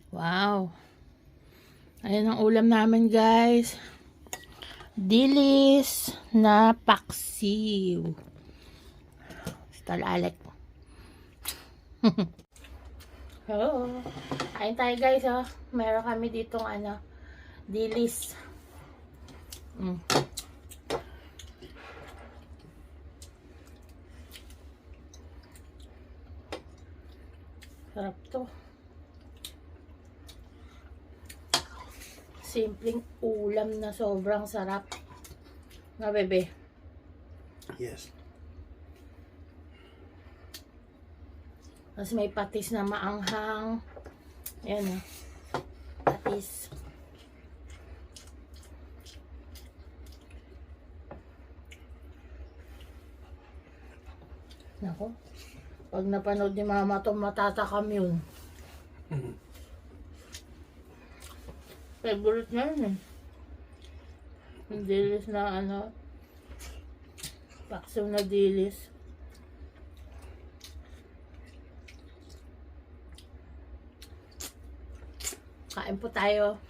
Wow. Ayan ang ulam namin, guys. Dilis na paksiw. Talalek. Oh. Kain tayo, guys, oh. Meron kami ditong dilis. Sarap to. Simpleng ulam na sobrang sarap. Na, bebe? Yes. Tapos may patis na maanghang. Ayan, oh. Patis. Nako. Pag napanood ni mama to, matatakam yun. Favorite niya yun eh. Yung dilis na paksiw na dilis. Kain po tayo.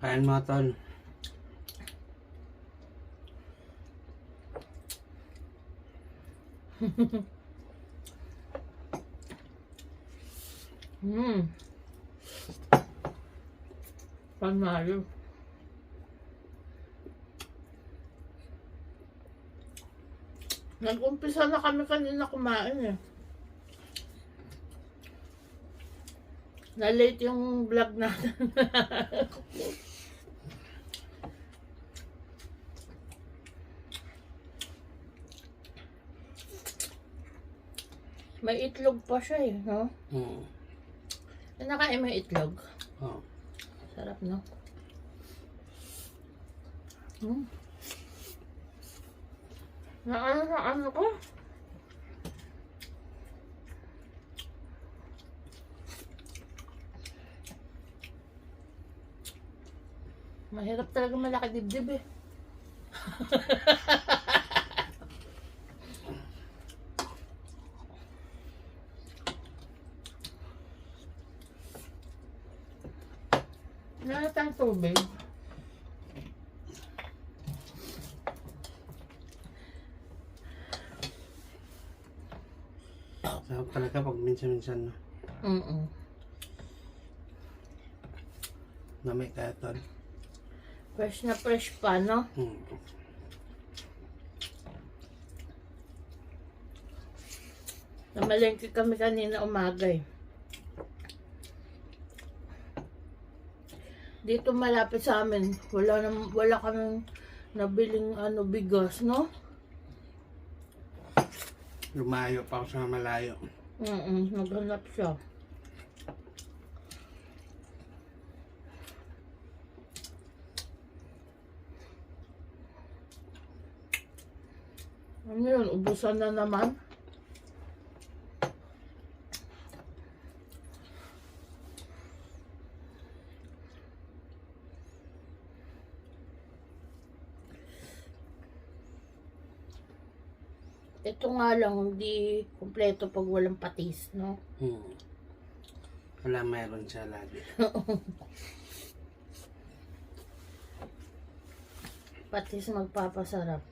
Kain mo, tol. Panalo. Nag-umpisa na kami kanina kumain eh. Na-late yung vlog natin. May itlog pa siya eh, no? Nakain mo yung itlog? Oo. Sarap, no? Naano ko? Mahirap talaga malaki dibdib eh. Wala tayong tubig. Sarap talaga pag minsan-minsan, no? Namay kaya, tol. Fresh na fresh pa, no? Namalengke kami kanina umaga eh. Dito malapit sa amin, wala kaming nabiling bigas, no? Lumayo pa ako sa malayo. Naghanap siya. Ano yun? Ubusan na naman? Ito nga lang, hindi kumpleto pag walang patis, no? Wala, mayroon siya lagi. Patis magpapasarap.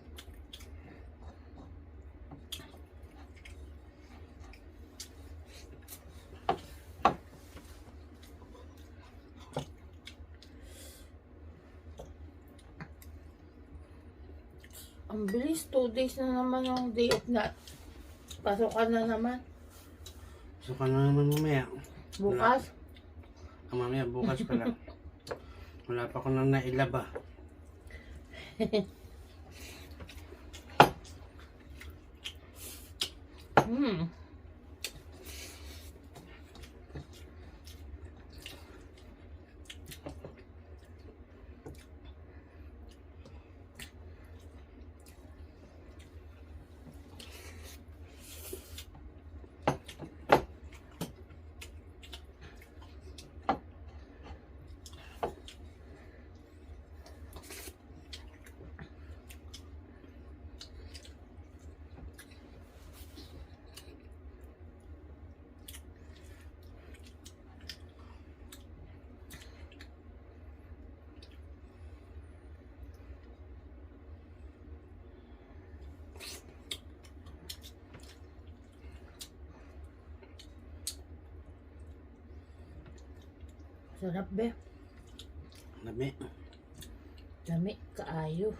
Ang bilis, 2 days na naman yung day off na. Pasokan na naman. So, ka na naman mamaya. Bukas. Mamaya, bukas pala. Wala pa ko nang nailaba. Sarap be. Lami. Lami, kaayo.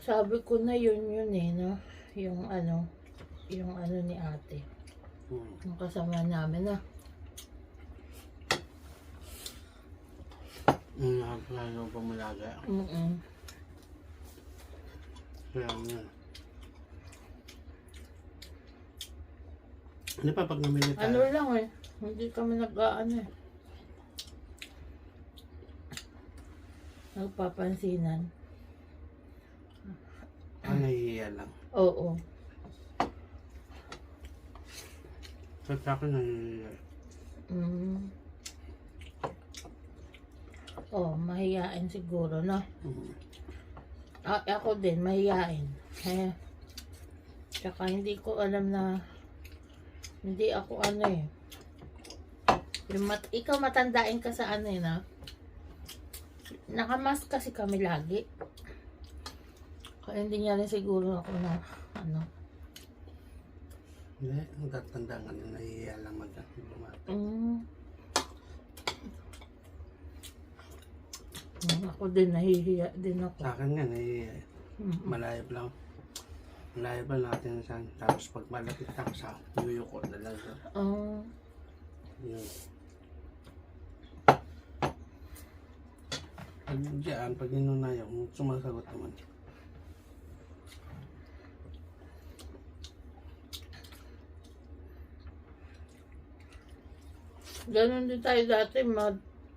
Sabi ko na yun eh, no? Yung ano ni ate. Yung kasama namin, na. Lalo pa malaga. Kaya nga. Ano pa pag namili tayo? Ano lang eh. Hindi kami nag-ano eh. Nagpapansinan. Nahihiya lang. Oo. So, sa akin nahihiya. Oh, mahiyain siguro, no? Mm. Ako din, mahiyain. Tsaka hindi ko alam na hindi ako ano eh. Ikaw matandain ka sa ano eh, na? Nakamask kasi kami lagi. Kaya hindi niya rin siguro ako na ano. Hindi, magtatanda nga na nahihiya lang mag-bumata. Ako din, nahihiya din ako. Sa akin nga, nahihiya. Malayo lang. Malayo pa natin saan. Tapos pag malapit ako sa yuyuko na lang. Yun. Pag diyan, pag inunayaw, sumasagot naman. Ganon din tayo dati,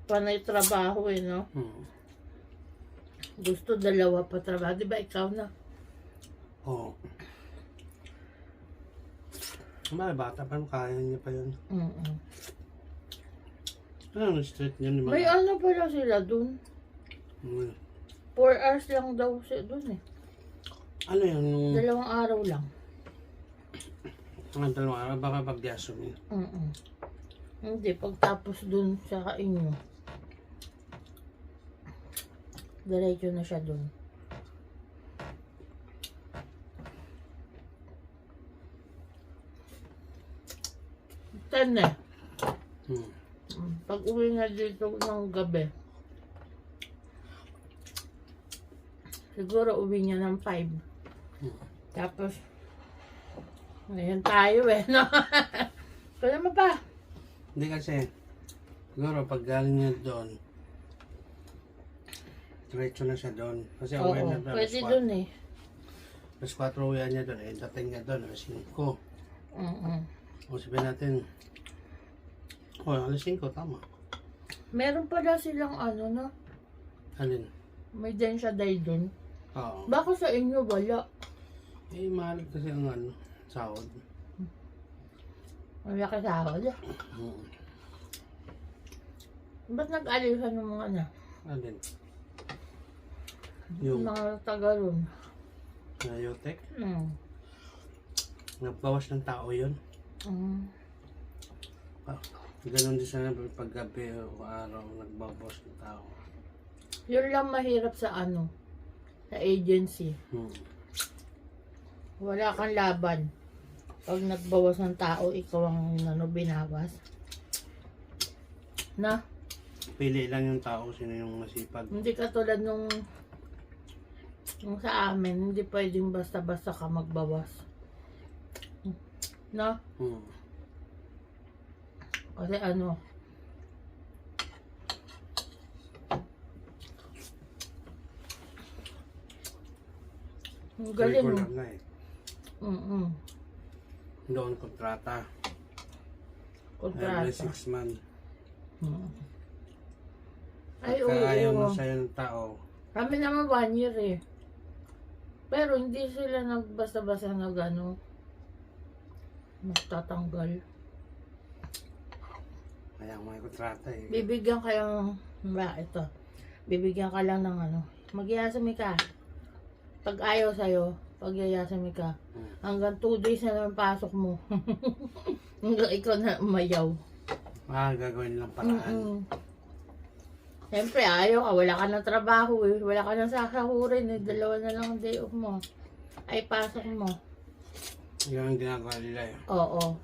panay trabaho eh, no? Gusto dalawa pa trabaho. Di ba ikaw na? Oo. Mga bata pa, kaya niya pa yun. Ano street niya ni mga? May ano pala sila dun? 4 hours lang daw siya dun eh. Ano yun? 2 araw lang. Ang 2 araw, baka pagyaso niya. Hindi, pagtapos dun sa inyo. Diretso na siya dun. Ten eh. Pag uwi nga dito ng gabi, siguro uwi niya ng 5. Tapos, ngayon tayo eh, no? Kaya mo pa? Hindi kasi, siguro pag galing niya doon, diretso na siya doon. Kasi Oo, uwi na doon. pwede dun eh. Mas 4 uwi niya doon, eh, dating niya doon, alas 5. O sabihin natin, alas 5, tama. Meron pala silang ano na, Alin? may densya day dun. Oo. Baka sa inyo wala. Eh, mahal kasi ang ano, sahod. Wala ka sahod. Ba't nag-alisan ng mga na? Alin? Yung Mga taga ron. Yotek? Nagbawas ng tao yun. Ganon din sana pag gabi o araw, nagbabawas ng tao. Yun lang mahirap sa ano, sa agency. Wala kang laban. Pag nagbawas ng tao, ikaw ang binawas. Na? Pili lang yung tao, sino yung masipag. Hindi katulad nung sa amin, hindi pwedeng basta-basta ka magbawas. No? Kasi ano, ang galing. Curriculum na eh. Doon kontrata. Kontrata. Every 6 months. Ay, Pagka ayaw mo oo. sa'yo ng tao, Kami naman 1 year eh. Pero hindi sila basta-basta magtatanggal. kaya may kontrata eh. Bibigyan kayo, ito. Bibigyan ka lang ng Magyasami ka. Pag ayaw sa'yo, pagyayasami ka. Hanggang 2 days na naman pasok mo. Hanggang ikaw na umayaw. Gagawin lang paraan. Siyempre, ayaw ka. Wala ka ng trabaho eh. Wala ka ng sasahurin eh. 2 na lang ang day off mo. Ay, pasok mo. Yun ang ginagawa nila eh. Oo.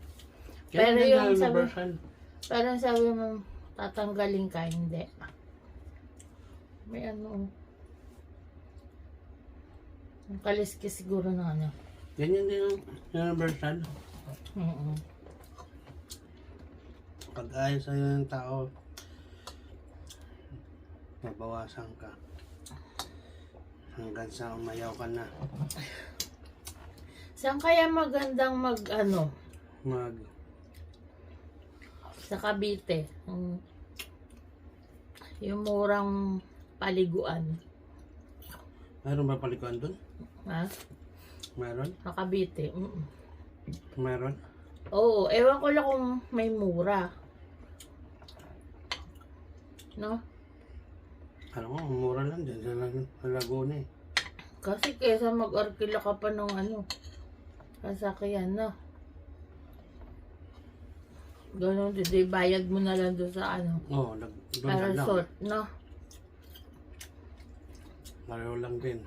Kaya Pero yung yung sabi, version, Parang sabi mo, tatanggalin ka, hindi. May ano, ang kaliskis siguro na ano. Ganyan din yung universal. Pag ayos sa'yo ng tao, mabawasan ka. Hanggang sa umayaw ka na. Saan kaya magandang mag-ano? Sa Cavite. Yung murang paliguan. Mayroon ba palikuan doon? Ha? Meron? Sa Cavite. Meron? Oo, ewan ko lang kung may mura. No? Ano ko, mura lang dyan sa Laguna eh. Kasi kesa mag-arkila ka pa ng ano, sasakyan na. Ganun, di bayad mo na lang doon sa ano, Oo, doon na lang. resort, no? Pareho lang din.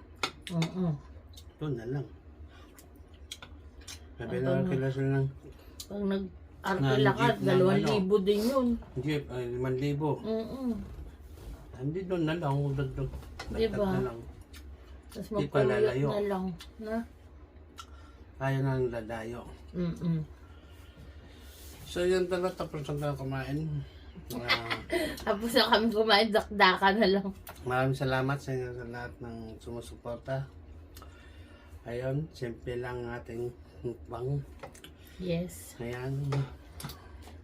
Doon na lang. Sabi Ito na na. kila sila ng Pag nag-arkila ka, Ng jeep ng 2,000 din yun. jeep, ay 5,000. Hindi doon na lang, dagdag Diba? na lang. Tapos Di pa magpuluyot lalayo. na lang, na? Kaya na ang ladayo. So yun talaga, tapos na kumain. Tapos na kami kumain, dakdakan na lang. Maraming salamat sa inyo sa lahat ng sumusuporta. Ayun, simple lang ang ating mukbang. Yes. Ayan.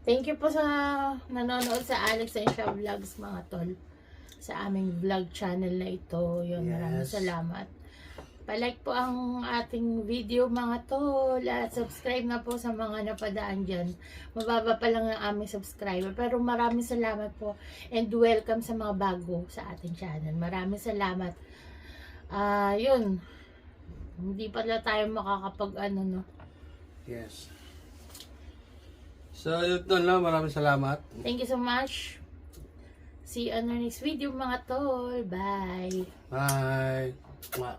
Thank you po sa nanonood sa Alex and Shah Vlogs, mga tol. Sa aming vlog channel na ito. Yun, maraming Yes. salamat. Palike po ang ating video, mga tol. At subscribe na po sa mga napadaan dyan. Mababa pa lang ang aming subscriber. Pero maraming salamat po. And welcome sa mga bago sa ating channel. Maraming salamat. Yun. Hindi pala tayo makakapag ano, no? Yes. So yun lang, maraming salamat. Thank you so much. See you on the next video, mga tol. Bye. Bye. Mwah.